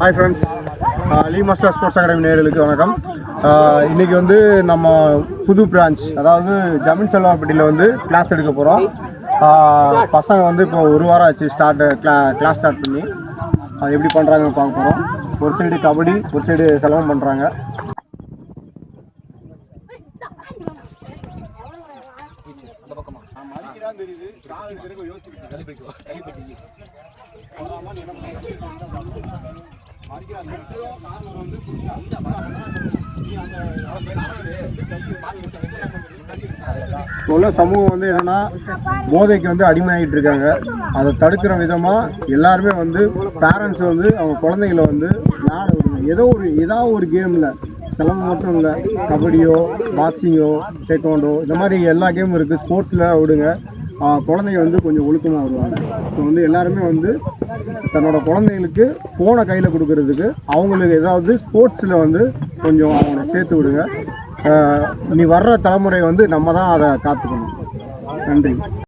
Hi friends, லீ master sports academy நேயர்களுக்கு வணக்கம். இன்றைக்கி வந்து நம்ம புது பிரான்ச், அதாவது ஜமீன் செல்வாப்பட்டியில் வந்து கிளாஸ் எடுக்க போகிறோம். பசங்க வந்து இப்போ ஒரு வாரம் ஆச்சு கிளாஸ் ஸ்டார்ட் பண்ணி. எப்படி பண்ணுறாங்கன்னு பார்க்க போகிறோம். ஒரு சைடு கபடி, ஒரு சைடு செலவம் பண்ணுறாங்க. உள்ள சமூகம் வந்து என்னன்னா போதைக்கு வந்து அடிமையாகிட்டு இருக்காங்க. அதை தடுக்கிற விதமாக எல்லாருமே வந்து பேரண்ட்ஸ் வந்து அவங்க குழந்தைகளை வந்து விளையாட விடுங்க. ஏதாவது ஒரு கேமில், சிலம்பம் மட்டும் இல்லை, கபடியோ, பாக்ஸிங்கோ, டேக்வாண்டோ, இந்த மாதிரி எல்லா கேமும் இருக்குது. ஸ்போர்ட்ஸில் விடுங்க. குழந்தைங்க வந்து கொஞ்சம் ஒழுக்கமாக வருவாங்க. ஸோ வந்து எல்லாருமே வந்து தன்னோட குழந்தைங்களுக்கு ஃபோனை கையில் கொடுக்கறதுக்கு அவங்களுக்கு ஏதாவது ஸ்போர்ட்ஸில் வந்து கொஞ்சம் அவங்கள சேர்த்து விடுங்க. நீ வர்ற தலைமுறை வந்து நம்ம தான் அதை காத்துக்கணும். நன்றி.